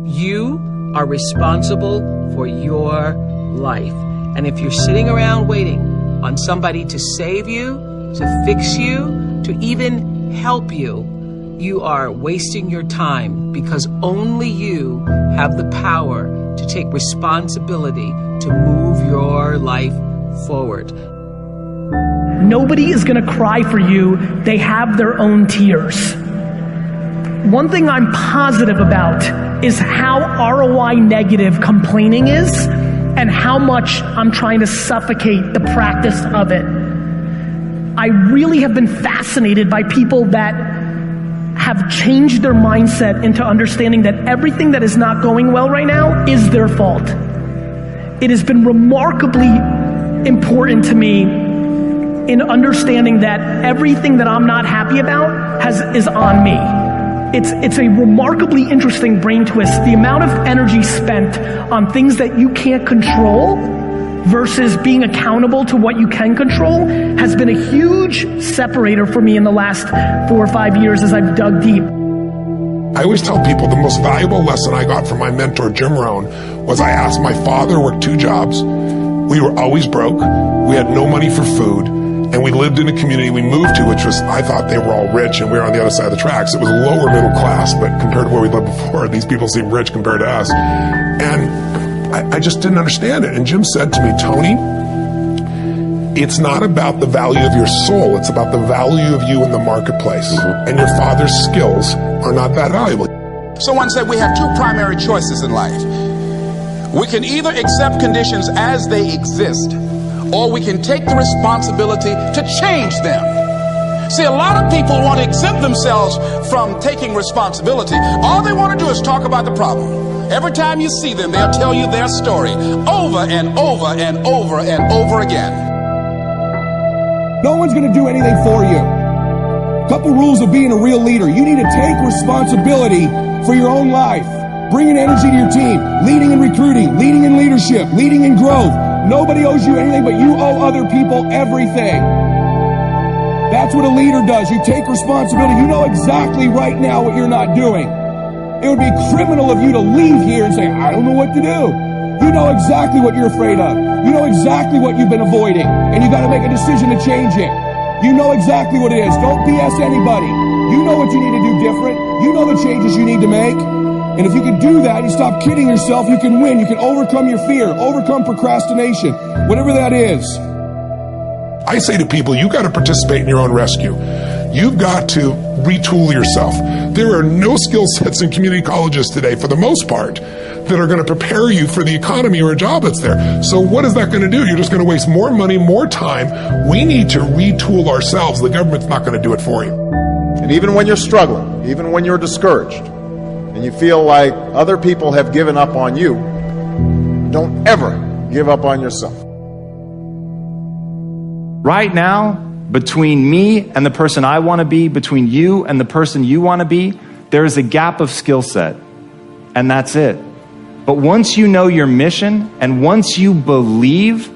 You are responsible for your life. And if you're sitting around waiting on somebody to save you, to fix you, to even help you, you are wasting your time, because only you have the power to take responsibility to move your life forward. Nobody is going to cry for you. They have their own tears. One thing I'm positive about is how ROI negative complaining is, and how much I'm trying to suffocate the practice of it. I really have been fascinated by people that have changed their mindset into understanding that everything that is not going well right now is their fault. It has been remarkably important to me in understanding that everything that I'm not happy about is on me. It's a remarkably interesting brain twist. The amount of energy spent on things that you can't control versus being accountable to what you can control has been a huge separator for me in the last 4 or 5 years as I've dug deep. I always tell people the most valuable lesson I got from my mentor, Jim Rohn, was I asked my father, worked 2 jobs. We were always broke. We had no money for food. And we lived in a community we moved to, which was, I thought they were all rich and we were on the other side of the tracks. It was lower middle class, but compared to where we lived before, these people seem rich compared to us. And I just didn't understand it. And Jim said to me, Tony, it's not about the value of your soul. It's about the value of you in the marketplace. And your father's skills are not that valuable. Someone said we have 2 primary choices in life. We can either accept conditions as they exist, or we can take the responsibility to change them. See, a lot of people want to exempt themselves from taking responsibility. All they want to do is talk about the problem. Every time you see them, they'll tell you their story over and over and over and over again. No one's going to do anything for you. Couple rules of being a real leader. You need to take responsibility for your own life. Bringing energy to your team, leading in recruiting, leading in leadership, leading in growth. Nobody owes you anything, but you owe other people everything. That's what a leader does. You take responsibility. You know exactly right now what you're not doing. It would be criminal of you to leave here and say, I don't know what to do. You know exactly what you're afraid of. You know exactly what you've been avoiding, and you got to make a decision to change it. You know exactly what it is. Don't BS anybody. You know what you need to do different. You know the changes you need to make. And if you can do that, you stop kidding yourself, you can win. You can overcome your fear, overcome procrastination, whatever that is. I say to people, you got to participate in your own rescue. You've got to retool yourself. There are no skill sets in community colleges today, for the most part, that are going to prepare you for the economy or a job that's there. So what is that going to do? You're just going to waste more money, more time. We need to retool ourselves. The government's not going to do it for you. And even when you're struggling, even when you're discouraged, and you feel like other people have given up on you, don't ever give up on yourself. Right now, between me and the person I want to be, between you and the person you want to be, there is a gap of skill set, and that's it. But once you know your mission, and once you believe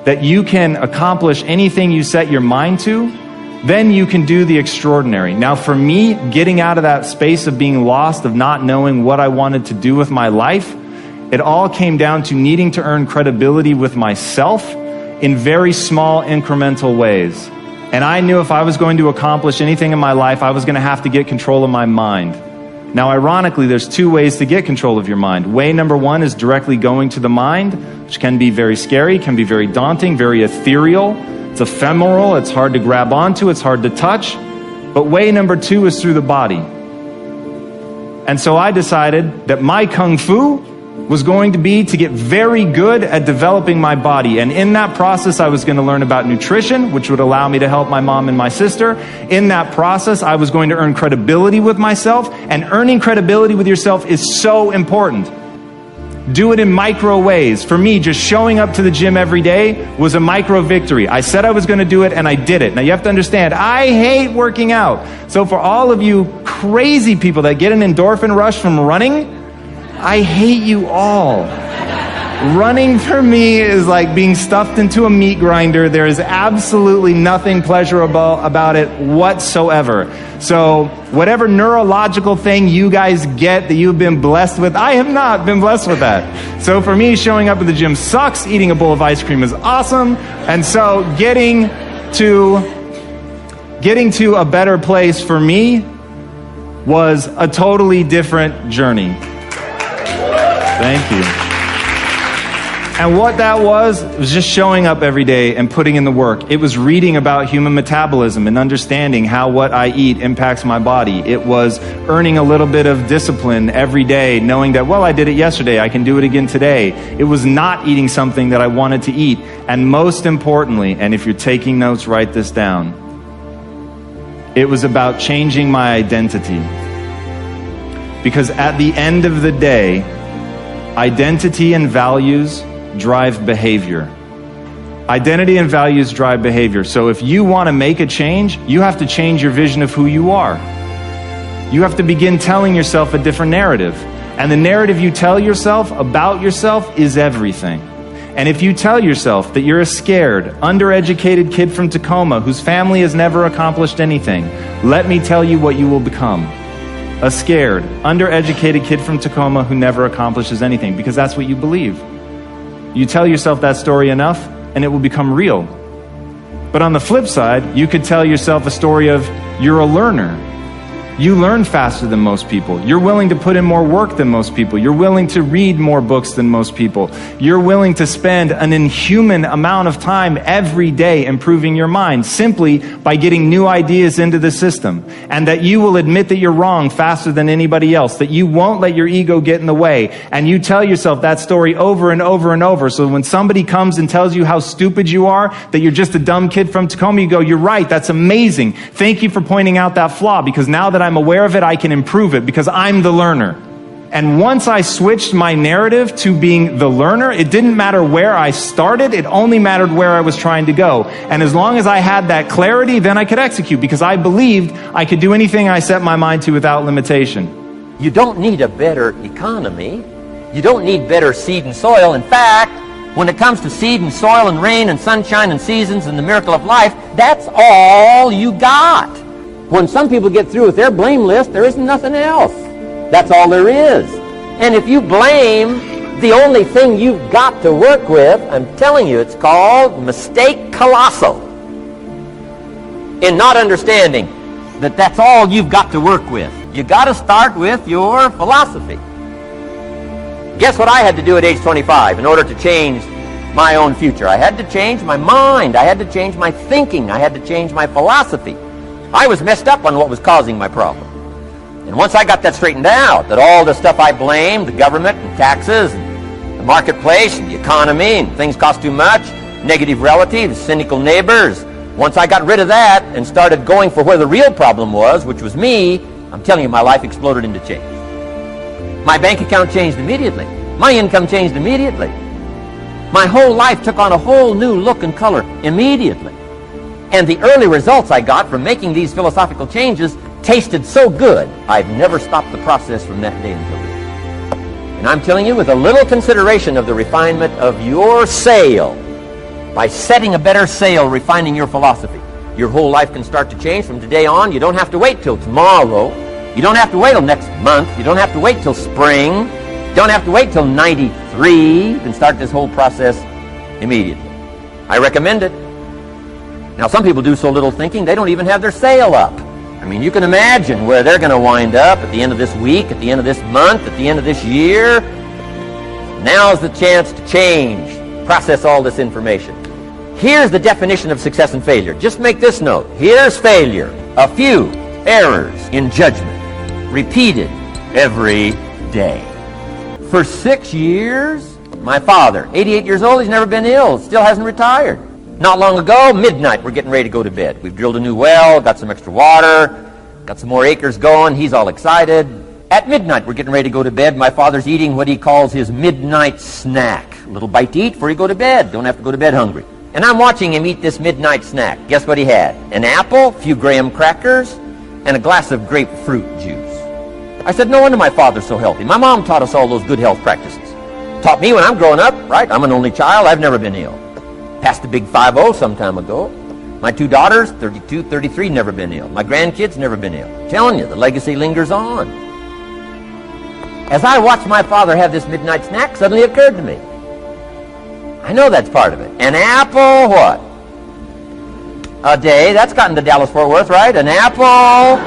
that you can accomplish anything you set your mind to, then you can do the extraordinary. Now for me, getting out of that space of being lost, of not knowing what I wanted to do with my life, it all came down to needing to earn credibility with myself in very small incremental ways. And I knew if I was going to accomplish anything in my life, I was going to have to get control of my mind. Now ironically, there's 2 ways to get control of your mind. Way number 1 is directly going to the mind, which can be very scary, can be very daunting, very ethereal. It's ephemeral, it's hard to grab onto, it's hard to touch. But way number 2 is through the body. And so I decided that my kung fu was going to be to get very good at developing my body. And in that process, I was going to learn about nutrition, which would allow me to help my mom and my sister. In that process, I was going to earn credibility with myself. And earning credibility with yourself is so important. Do it in micro ways. For me, just showing up to the gym every day was a micro victory. I said I was going to do it, and I did it. Now you have to understand, I hate working out. So for all of you crazy people that get an endorphin rush from running, I hate you all. Running for me is like being stuffed into a meat grinder. There is absolutely nothing pleasurable about it whatsoever. So whatever neurological thing you guys get that you've been blessed with, I have not been blessed with that. So for me, showing up at the gym sucks. Eating a bowl of ice cream is awesome. And so getting to a better place for me was a totally different journey. Thank you. And what that was just showing up every day and putting in the work. It was reading about human metabolism and understanding how what I eat impacts my body. It was earning a little bit of discipline every day, knowing that, well, I did it yesterday, I can do it again today. It was not eating something that I wanted to eat. And most importantly, and if you're taking notes, write this down, it was about changing my identity. Because at the end of the day, identity and values drive behavior. Identity and values drive behavior. So if you want to make a change, you have to change your vision of who you are. You have to begin telling yourself a different narrative. And the narrative you tell yourself about yourself is everything. And if you tell yourself that you're a scared, undereducated kid from Tacoma whose family has never accomplished anything, let me tell you what you will become. A scared, undereducated kid from Tacoma who never accomplishes anything, because that's what you believe. You tell yourself that story enough, and it will become real. But on the flip side, you could tell yourself a story of you're a learner. You learn faster than most people. You're willing to put in more work than most people. You're willing to read more books than most people. You're willing to spend an inhuman amount of time every day improving your mind simply by getting new ideas into the system. And that you will admit that you're wrong faster than anybody else. That you won't let your ego get in the way. And you tell yourself that story over and over and over. So when somebody comes and tells you how stupid you are, that you're just a dumb kid from Tacoma, you go, you're right, that's amazing. Thank you for pointing out that flaw, because now that I'm aware of it, I can improve it because I'm the learner. And once I switched my narrative to being the learner, it didn't matter where I started, it only mattered where I was trying to go. And as long as I had that clarity, then I could execute, because I believed I could do anything I set my mind to without limitation. You don't need a better economy. You don't need better seed and soil. In fact, when it comes to seed and soil and rain and sunshine and seasons and the miracle of life, that's all you got. When some people get through with their blame list, there isn't nothing else. That's all there is. And if you blame the only thing you've got to work with, I'm telling you, it's called mistake colossal. In not understanding that that's all you've got to work with. You got to start with your philosophy. Guess what I had to do at age 25 in order to change my own future? I had to change my mind. I had to change my thinking. I had to change my philosophy. I was messed up on what was causing my problem. And once I got that straightened out, that all the stuff I blamed, the government and taxes and the marketplace and the economy and things cost too much, negative relatives, cynical neighbors, once I got rid of that and started going for where the real problem was, which was me, I'm telling you, my life exploded into change. My bank account changed immediately. My income changed immediately. My whole life took on a whole new look and color immediately. And the early results I got from making these philosophical changes tasted so good, I've never stopped the process from that day until today. And I'm telling you, with a little consideration of the refinement of your sail, by setting a better sail, refining your philosophy, your whole life can start to change from today on. You don't have to wait till tomorrow. You don't have to wait till next month. You don't have to wait till spring. You don't have to wait till 93. You can start this whole process immediately. I recommend it. Now, some people do so little thinking, they don't even have their sail up. I mean, you can imagine where they're going to wind up at the end of this week, at the end of this month, at the end of this year. Now's the chance to change, process all this information. Here's the definition of success and failure. Just make this note. Here's failure. A few errors in judgment, repeated every day. For 6 years, my father, 88 years old, he's never been ill, still hasn't retired. Not long ago, midnight, we're getting ready to go to bed. We've drilled a new well, got some extra water, got some more acres going. He's all excited. At midnight, we're getting ready to go to bed. My father's eating what he calls his midnight snack. A little bite to eat before you go to bed. Don't have to go to bed hungry. And I'm watching him eat this midnight snack. Guess what he had? An apple, a few graham crackers, and a glass of grapefruit juice. I said, no wonder my father's so healthy. My mom taught us all those good health practices. Taught me when I'm growing up, right? I'm an only child. I've never been ill. Passed the big 5-0 some time ago. My 2 daughters, 32, 33, never been ill. My grandkids, never been ill. I'm telling you, the legacy lingers on. As I watched my father have this midnight snack, suddenly it occurred to me. I know that's part of it. An apple, what? A day. That's gotten to Dallas-Fort Worth, right? An apple.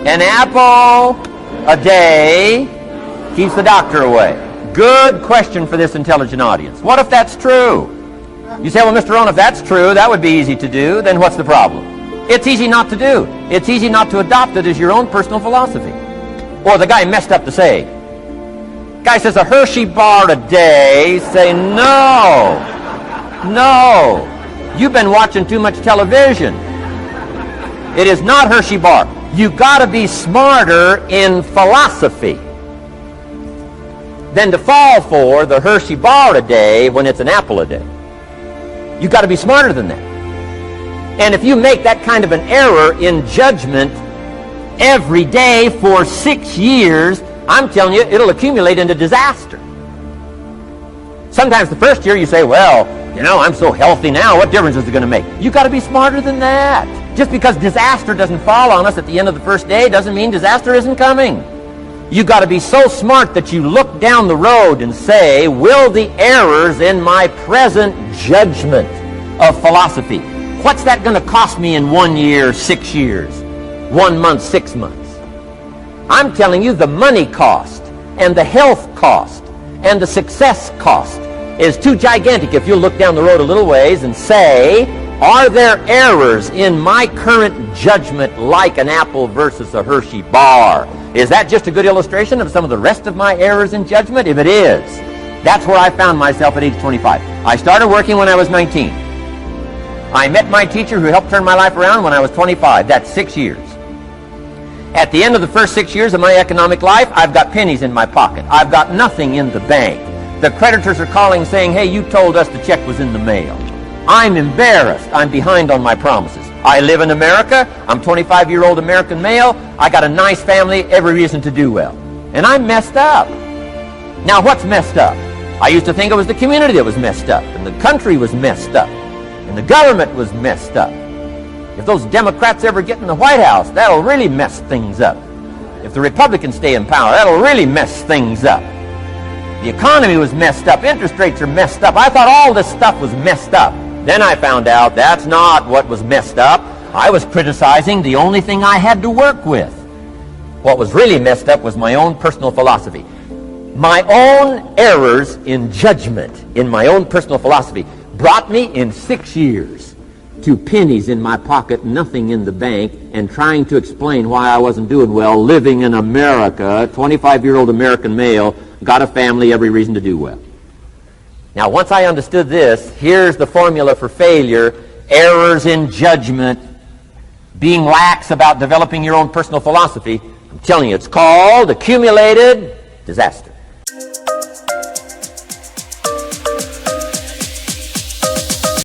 An apple a day keeps the doctor away. Good question for this intelligent audience. What if that's true? You say, well, Mr. Rohn, if that's true, that would be easy to do. Then what's the problem? It's easy not to do. It's easy not to adopt it as your own personal philosophy. Or the guy messed up the saying. Guy says a Hershey bar a day. Say, no. No. You've been watching too much television. It is not Hershey bar. You got to be smarter in philosophy than to fall for the Hershey bar a day when it's an apple a day. You got to be smarter than that. And if you make that kind of an error in judgment every day for 6 years, I'm telling you, it'll accumulate into disaster. Sometimes the first year you say, well, you know, I'm so healthy now, what difference is it going to make? You got to be smarter than that. Just because disaster doesn't fall on us at the end of the first day doesn't mean disaster isn't coming. You got to be so smart that you look down the road and say, will the errors in my present judgment of philosophy, what's that going to cost me in 1 year, 6 years, 1 month, 6 months? I'm telling you, the money cost and the health cost and the success cost is too gigantic if you look down the road a little ways and say, are there errors in my current judgment like an apple versus a Hershey bar? Is that just a good illustration of some of the rest of my errors in judgment? If it is, that's where I found myself at age 25. I started working when I was 19. I met my teacher who helped turn my life around when I was 25. That's 6 years. At the end of the first 6 years of my economic life, I've got pennies in my pocket. I've got nothing in the bank. The creditors are calling saying, hey, you told us the check was in the mail. I'm embarrassed. I'm behind on my promises. I live in America. I'm 25-year-old American male. I got a nice family, every reason to do well. And I'm messed up. Now, what's messed up? I used to think it was the community that was messed up, and the country was messed up, and the government was messed up. If those Democrats ever get in the White House, that'll really mess things up. If the Republicans stay in power, that'll really mess things up. The economy was messed up. Interest rates are messed up. I thought all this stuff was messed up. Then I found out that's not what was messed up. I was criticizing the only thing I had to work with. What was really messed up was my own personal philosophy. My own errors in judgment in my own personal philosophy brought me in 6 years to pennies in my pocket, nothing in the bank, and trying to explain why I wasn't doing well, living in America, 25-year-old American male, got a family, every reason to do well. Now, once I understood this, here's the formula for failure: errors in judgment, being lax about developing your own personal philosophy. I'm telling you, it's called accumulated disaster.